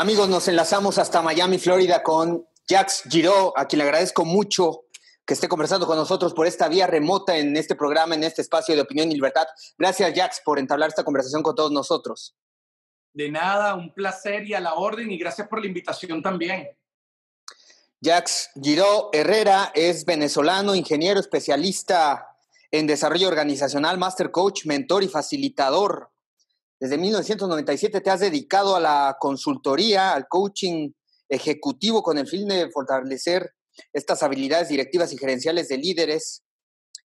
Amigos, nos enlazamos hasta Miami, Florida, con Jacques Giraud, a quien le agradezco mucho que esté conversando con nosotros por esta vía remota en este programa, en este espacio de opinión y libertad. Gracias, Jacques, por entablar esta conversación con todos nosotros. De nada, un placer y a la orden, y gracias por la invitación también. Jacques Giraud Herrera es venezolano, ingeniero, especialista en desarrollo organizacional, master coach, mentor y facilitador. Desde 1997 te has dedicado a la consultoría, al coaching ejecutivo con el fin de fortalecer estas habilidades directivas y gerenciales de líderes,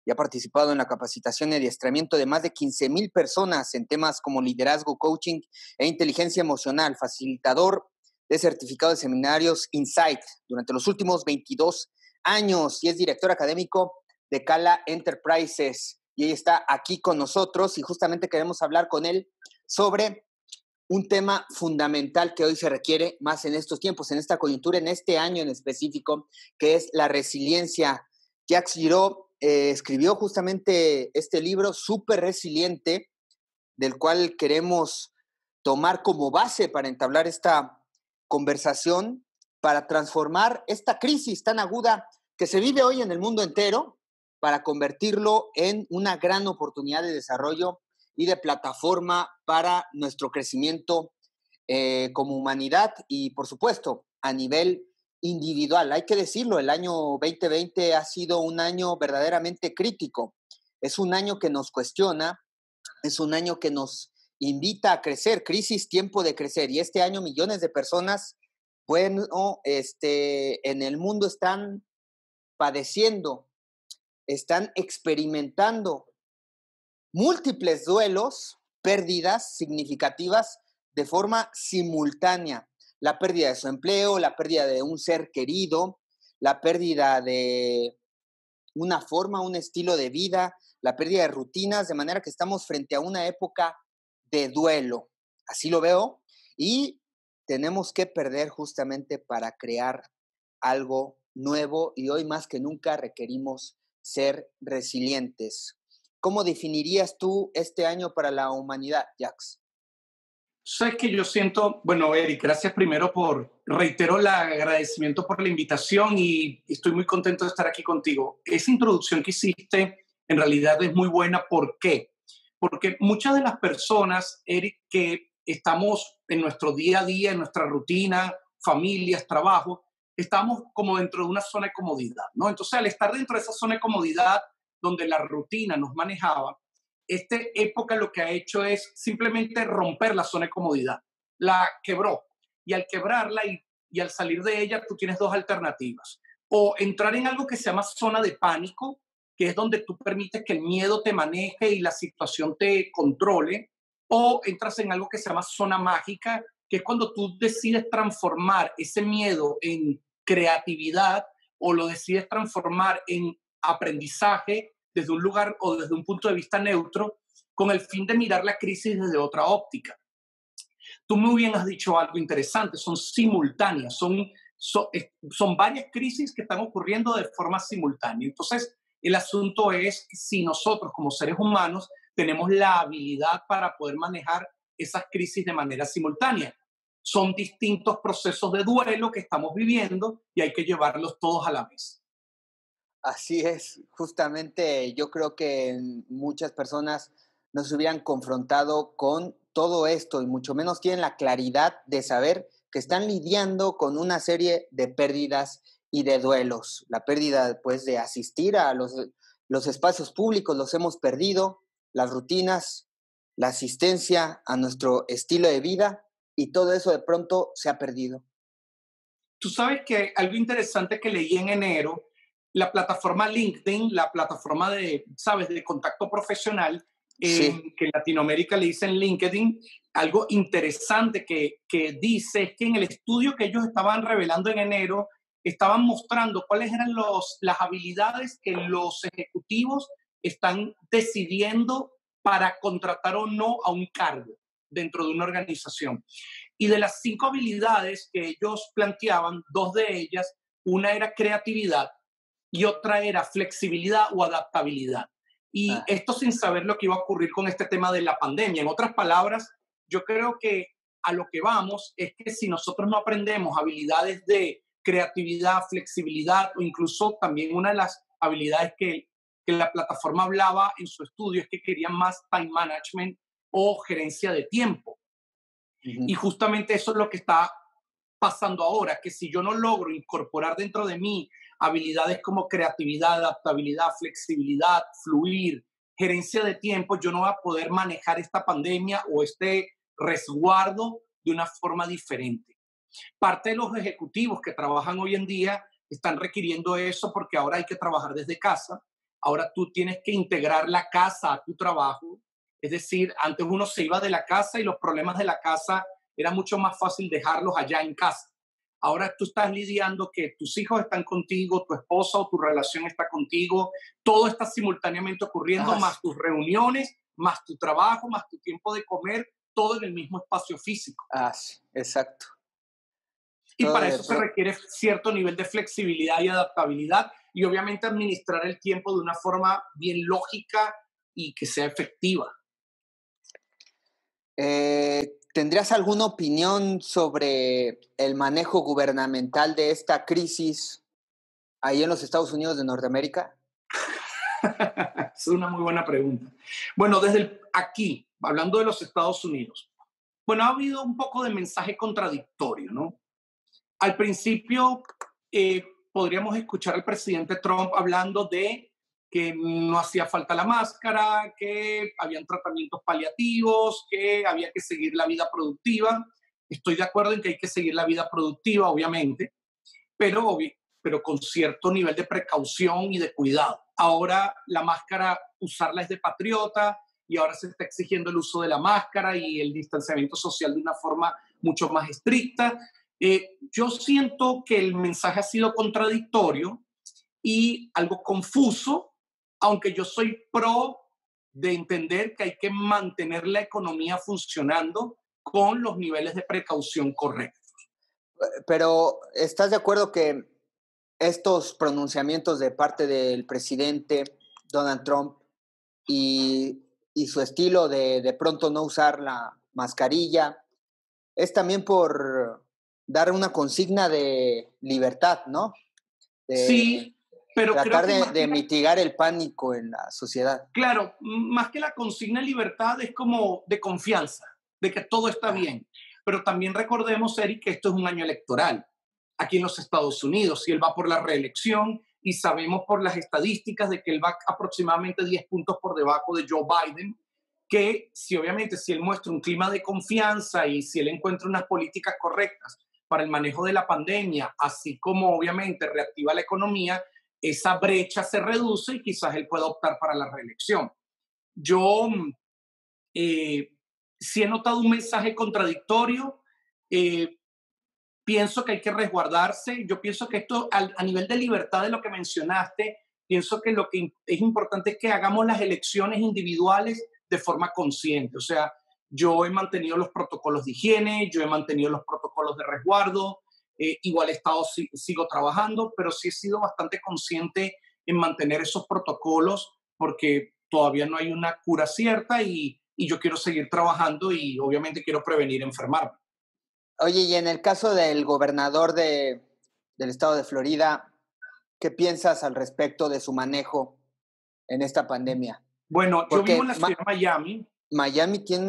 y ha participado en la capacitación y adiestramiento de más de 15,000 personas en temas como liderazgo, coaching e inteligencia emocional, facilitador de certificado de seminarios Insight durante los últimos 22 años, y es director académico de Cala Enterprises. Y él está aquí con nosotros y justamente queremos hablar con él sobre un tema fundamental que hoy se requiere más en estos tiempos, en esta coyuntura, en este año en específico, que es la resiliencia. Jacques Giraud escribió justamente este libro, Súper Resiliente, del cual queremos tomar como base para entablar esta conversación, para transformar esta crisis tan aguda que se vive hoy en el mundo entero, para convertirlo en una gran oportunidad de desarrollo y de plataforma para nuestro crecimiento como humanidad y, por supuesto, a nivel individual. Hay que decirlo, el año 2020 ha sido un año verdaderamente crítico. Es un año que nos cuestiona, es un año que nos invita a crecer, crisis, tiempo de crecer. Y este año millones de personas, bueno, en el mundo están padeciendo, están experimentando múltiples duelos, pérdidas significativas de forma simultánea. La pérdida de su empleo, la pérdida de un ser querido, la pérdida de una forma, un estilo de vida, la pérdida de rutinas, de manera que estamos frente a una época de duelo. Así lo veo, y tenemos que perder justamente para crear algo nuevo, y hoy más que nunca requerimos ser resilientes. ¿Cómo definirías tú este año para la humanidad, Jacques? Sabes que yo siento, bueno, Eric, gracias primero reitero el agradecimiento por la invitación y estoy muy contento de estar aquí contigo. Esa introducción que hiciste en realidad es muy buena. ¿Por qué? Porque muchas de las personas, Eric, que estamos en nuestro día a día, en nuestra rutina, familias, trabajo, estamos como dentro de una zona de comodidad, ¿no? Entonces, al estar dentro de esa zona de comodidad donde la rutina nos manejaba, esta época lo que ha hecho es simplemente romper la zona de comodidad. La quebró. Y al quebrarla y al salir de ella, tú tienes dos alternativas. O entrar en algo que se llama zona de pánico, que es donde tú permites que el miedo te maneje y la situación te controle. O entras en algo que se llama zona mágica, que es cuando tú decides transformar ese miedo en creatividad o lo decides transformar en aprendizaje desde un lugar o desde un punto de vista neutro, con el fin de mirar la crisis desde otra óptica. Tú muy bien has dicho algo interesante, son simultáneas, son varias crisis que están ocurriendo de forma simultánea. Entonces, el asunto es si nosotros como seres humanos tenemos la habilidad para poder manejar esas crisis de manera simultánea. Son distintos procesos de duelo que estamos viviendo y hay que llevarlos todos a la vez. Así es, justamente yo creo que muchas personas no se hubieran confrontado con todo esto y mucho menos tienen la claridad de saber que están lidiando con una serie de pérdidas y de duelos. La pérdida, pues, de asistir a los espacios públicos, los hemos perdido, las rutinas, la asistencia a nuestro estilo de vida, y todo eso de pronto se ha perdido. Tú sabes que algo interesante que leí en enero, la plataforma LinkedIn, la plataforma de, sabes, de contacto profesional, Sí. que en Latinoamérica le dicen LinkedIn, algo interesante que dice es que en el estudio que ellos estaban revelando en enero, estaban mostrando cuáles eran las habilidades que los ejecutivos están decidiendo para contratar o no a un cargo dentro de una organización. Y de las 5 habilidades que ellos planteaban, 2 de ellas, una era creatividad y otra era flexibilidad o adaptabilidad. Y esto sin saber lo que iba a ocurrir con este tema de la pandemia. En otras palabras, yo creo que a lo que vamos es que si nosotros no aprendemos habilidades de creatividad, flexibilidad o incluso también una de las habilidades que la plataforma hablaba en su estudio es que querían más time management o gerencia de tiempo. Y justamente eso es lo que está pasando ahora, que si yo no logro incorporar dentro de mí habilidades como creatividad, adaptabilidad, flexibilidad, fluir, gerencia de tiempo, yo no voy a poder manejar esta pandemia o este resguardo de una forma diferente. Parte de los ejecutivos que trabajan hoy en día están requiriendo eso porque ahora hay que trabajar desde casa. Ahora tú tienes que integrar la casa a tu trabajo. Es decir, antes uno se iba de la casa y los problemas de la casa era mucho más fácil dejarlos allá en casa. Ahora tú estás lidiando que tus hijos están contigo, tu esposa o tu relación está contigo, todo está simultáneamente ocurriendo, más tus reuniones, más tu trabajo, más tu tiempo de comer, todo en el mismo espacio físico. Sí, exacto. Y para eso se requiere cierto nivel de flexibilidad y adaptabilidad y obviamente administrar el tiempo de una forma bien lógica y que sea efectiva. ¿Tendrías alguna opinión sobre el manejo gubernamental de esta crisis ahí en los Estados Unidos de Norteamérica? Es una muy buena pregunta. Bueno, desde aquí, hablando de los Estados Unidos, bueno, ha habido un poco de mensaje contradictorio, ¿no? Al principio podríamos escuchar al presidente Trump hablando de que no hacía falta la máscara, que habían tratamientos paliativos, que había que seguir la vida productiva. Estoy de acuerdo en que hay que seguir la vida productiva, obviamente, pero con cierto nivel de precaución y de cuidado. Ahora la máscara, usarla es de patriota y ahora se está exigiendo el uso de la máscara y el distanciamiento social de una forma mucho más estricta. Yo siento que el mensaje ha sido contradictorio y algo confuso, aunque yo soy pro de entender que hay que mantener la economía funcionando con los niveles de precaución correctos. Pero ¿estás de acuerdo que estos pronunciamientos de parte del presidente Donald Trump y su estilo de pronto no usar la mascarilla es también por dar una consigna de libertad, ¿no? Sí, pero tratar creo que de mitigar el pánico en la sociedad. claro, más que la consigna de libertad es como de confianza, de que todo está bien. Pero también recordemos, Eric, que esto es un año electoral aquí en los Estados Unidos y él va por la reelección y sabemos por las estadísticas de que él va aproximadamente 10 puntos por debajo de Joe Biden, que si obviamente si él muestra un clima de confianza y si él encuentra unas políticas correctas para el manejo de la pandemia, así como obviamente reactiva la economía, esa brecha se reduce y quizás él pueda optar para la reelección. Yo sí he notado un mensaje contradictorio. Pienso que hay que resguardarse. Yo pienso que esto, a nivel de libertad de lo que mencionaste, pienso que lo que es importante es que hagamos las elecciones individuales de forma consciente. O sea, yo he mantenido los protocolos de higiene, yo he mantenido los protocolos de resguardo, igual he estado, sigo trabajando, pero sí he sido bastante consciente en mantener esos protocolos porque todavía no hay una cura cierta y yo quiero seguir trabajando y obviamente quiero prevenir enfermarme. Oye, y en el caso del gobernador del estado de Florida, ¿qué piensas al respecto de su manejo en esta pandemia? Bueno, yo vivo en Porque la ciudad de Miami. Miami tiene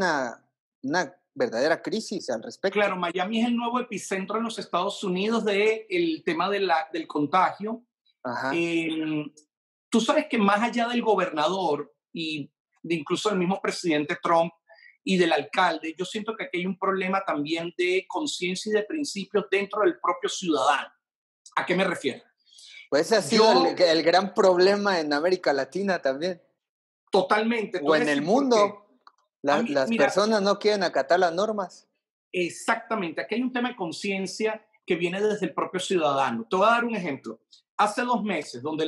una verdadera crisis al respecto. Claro, Miami es el nuevo epicentro en los Estados Unidos del tema del contagio. Ajá. Tú sabes que más allá del gobernador y de incluso del mismo presidente Trump y del alcalde, yo siento que aquí hay un problema también de conciencia y de principios dentro del propio ciudadano. ¿A qué me refiero? Pues ese ha sido el gran problema en América Latina también. Totalmente. O en el mundo. Las personas no quieren acatar las normas. Exactamente. Aquí hay un tema de conciencia que viene desde el propio ciudadano. Te voy a dar un ejemplo. Hace 2 meses, donde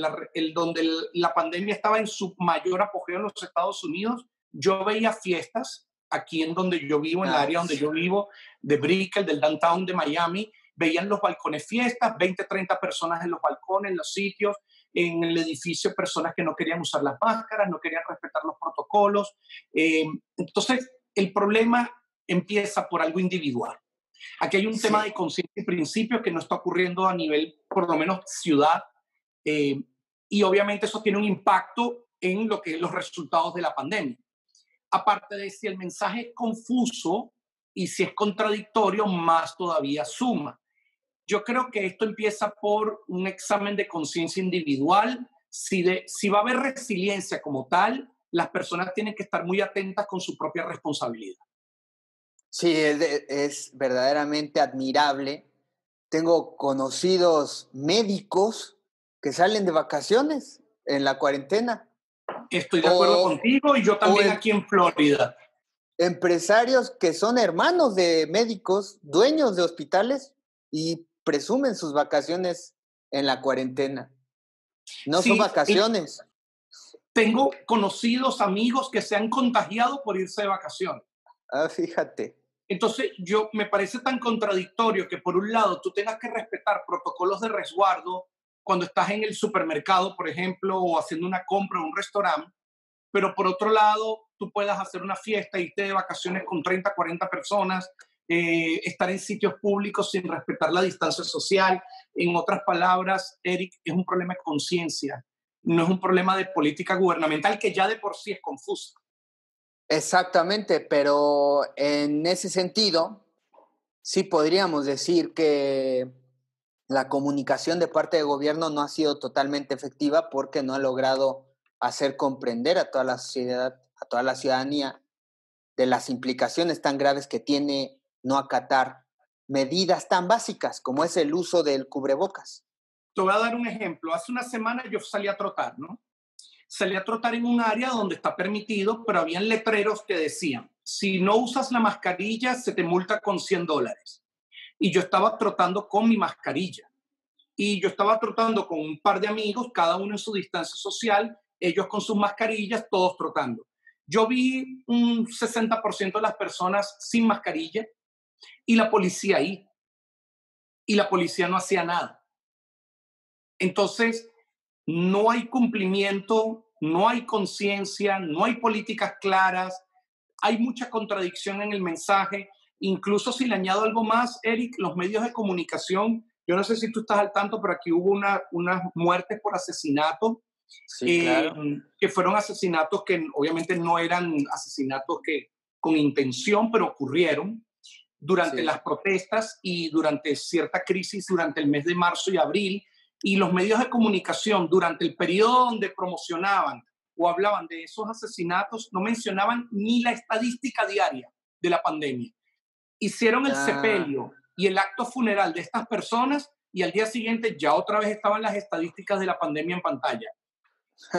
la pandemia estaba en su mayor apogeo en los Estados Unidos, yo veía fiestas aquí en donde yo vivo, en el área donde yo vivo, de Brickell, del downtown de Miami, veían los balcones fiestas, 20, 30 personas en los balcones, en los sitios, en el edificio, personas que no querían usar las máscaras, no querían respetar los protocolos. Entonces, el problema empieza por algo individual. Aquí hay un tema de conciencia y principios que no está ocurriendo a nivel, por lo menos, ciudad, y obviamente eso tiene un impacto en lo que es los resultados de la pandemia. Aparte de si el mensaje es confuso y si es contradictorio, más todavía suma. Yo creo que esto empieza por un examen de conciencia individual. Si va a haber resiliencia como tal, las personas tienen que estar muy atentas con su propia responsabilidad. Sí, es verdaderamente admirable. Tengo conocidos médicos que salen de vacaciones en la cuarentena. Estoy de acuerdo contigo, y yo también aquí en Florida. Empresarios que son hermanos de médicos, dueños de hospitales, y presumen sus vacaciones en la cuarentena. No son vacaciones. Tengo conocidos, amigos que se han contagiado por irse de vacaciones. Ah, fíjate. Entonces, me parece tan contradictorio que por un lado tú tengas que respetar protocolos de resguardo cuando estás en el supermercado, por ejemplo, o haciendo una compra en un restaurante, pero por otro lado tú puedas hacer una fiesta, irte de vacaciones con 30, 40 personas, estar en sitios públicos sin respetar la distancia social. En otras palabras, Eric, es un problema de conciencia, no es un problema de política gubernamental que ya de por sí es confusa. Exactamente, pero en ese sentido, sí podríamos decir que la comunicación de parte del gobierno no ha sido totalmente efectiva porque no ha logrado hacer comprender a toda la sociedad, a toda la ciudadanía, de las implicaciones tan graves que tiene no acatar medidas tan básicas como es el uso del cubrebocas. Te voy a dar un ejemplo. Hace una semana yo salí a trotar, ¿no? Salí a trotar en un área donde está permitido, pero habían letreros que decían, si no usas la mascarilla, se te multa con $100. Y yo estaba trotando con mi mascarilla. Y yo estaba trotando con un par de amigos, cada uno en su distancia social, ellos con sus mascarillas, todos trotando. Yo vi un 60% de las personas sin mascarilla y la policía ahí. Y la policía no hacía nada. Entonces, no hay cumplimiento, no hay conciencia, no hay políticas claras, hay mucha contradicción en el mensaje. Incluso si le añado algo más, Eric, los medios de comunicación, yo no sé si tú estás al tanto, pero aquí hubo unas muertes por asesinato, sí, claro. que fueron asesinatos que obviamente no eran asesinatos que con intención, pero ocurrieron durante las protestas y durante cierta crisis durante el mes de marzo y abril. Y los medios de comunicación durante el periodo donde promocionaban o hablaban de esos asesinatos no mencionaban ni la estadística diaria de la pandemia. Hicieron el sepelio y el acto funeral de estas personas y al día siguiente ya otra vez estaban las estadísticas de la pandemia en pantalla.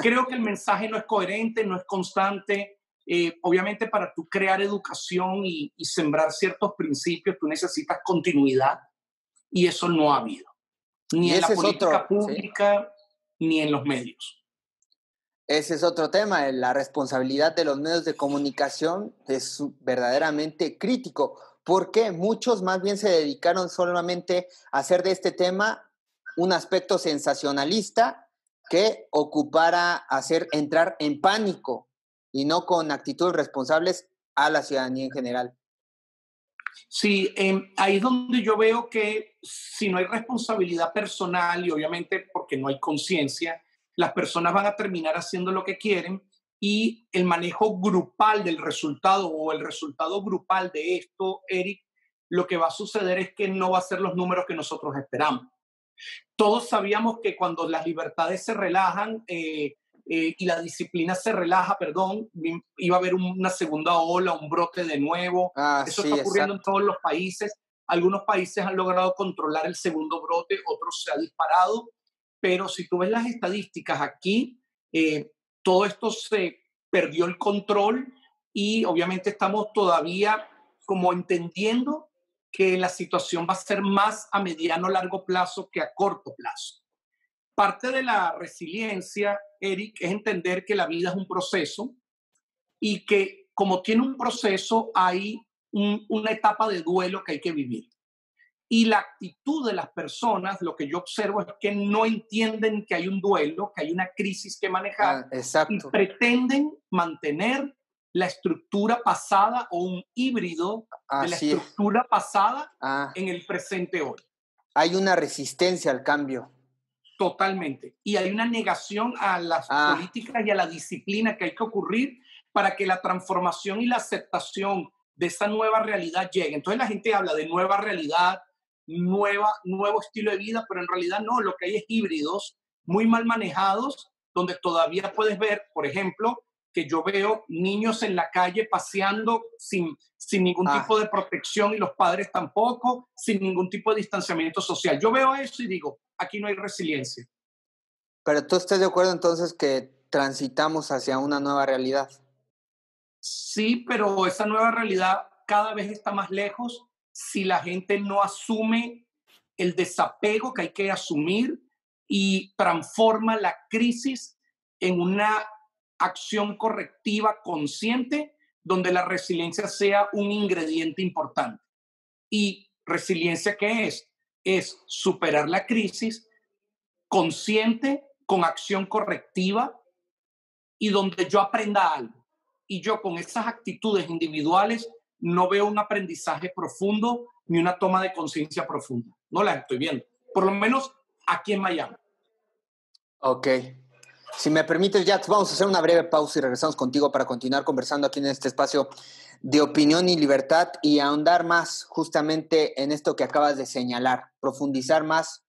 Creo que el mensaje no es coherente, no es constante. Obviamente para tú crear educación y sembrar ciertos principios, tú necesitas continuidad y eso no ha habido. Ni en la política pública, ni en los medios. Ese es otro tema. La responsabilidad de los medios de comunicación es verdaderamente crítico, porque muchos más bien se dedicaron solamente a hacer de este tema un aspecto sensacionalista que ocupara hacer entrar en pánico y no con actitudes responsables a la ciudadanía en general. Sí, ahí es donde yo veo que si no hay responsabilidad personal y obviamente porque no hay conciencia, las personas van a terminar haciendo lo que quieren y el manejo grupal del resultado o el resultado grupal de esto, Eric, lo que va a suceder es que no va a ser los números que nosotros esperamos. Todos sabíamos que cuando las libertades se relajan y la disciplina se relaja, iba a haber una segunda ola, un brote de nuevo. Eso está ocurriendo en todos los países. Algunos países han logrado controlar el segundo brote, otros se ha disparado. Pero si tú ves las estadísticas aquí, todo esto se perdió el control y obviamente estamos todavía como entendiendo que la situación va a ser más a mediano largo plazo que a corto plazo. Parte de la resiliencia, Eric, es entender que la vida es un proceso y que como tiene un proceso hay una etapa de duelo que hay que vivir. Y la actitud de las personas, lo que yo observo es que no entienden que hay un duelo, que hay una crisis que manejar y pretenden mantener la estructura pasada o un híbrido de la Así es. estructura pasada Ah, en el presente hoy. hay una resistencia al cambio. Totalmente. Y hay una negación a las Ah, políticas y a la disciplina que hay que ocurrir para que la transformación y la aceptación de esa nueva realidad llegue. Entonces la gente habla de nueva realidad, nuevo estilo de vida, pero en realidad no, lo que hay es híbridos muy mal manejados, donde todavía puedes ver, por ejemplo, que yo veo niños en la calle paseando sin ningún tipo ah. de protección y los padres tampoco, sin ningún tipo de distanciamiento social. Yo veo eso y digo, aquí no hay resiliencia. Pero tú estás de acuerdo entonces que transitamos hacia una nueva realidad. Sí, pero esa nueva realidad cada vez está más lejos si la gente no asume el desapego que hay que asumir y transforma la crisis en una acción correctiva consciente donde la resiliencia sea un ingrediente importante. ¿Y resiliencia qué es? Es superar la crisis consciente, con acción correctiva y donde yo aprenda algo. Y yo con esas actitudes individuales no veo un aprendizaje profundo ni una toma de conciencia profunda. No la estoy viendo. Por lo menos aquí en Miami. Ok. Si me permites, Jax, vamos a hacer una breve pausa y regresamos contigo para continuar conversando aquí en este espacio de opinión y libertad y ahondar más justamente en esto que acabas de señalar, profundizar más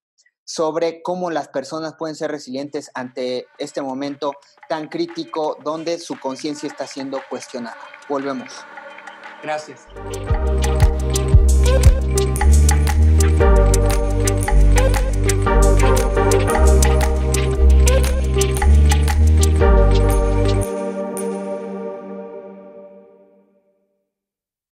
sobre cómo las personas pueden ser resilientes ante este momento tan crítico donde su conciencia está siendo cuestionada. Volvemos. Gracias.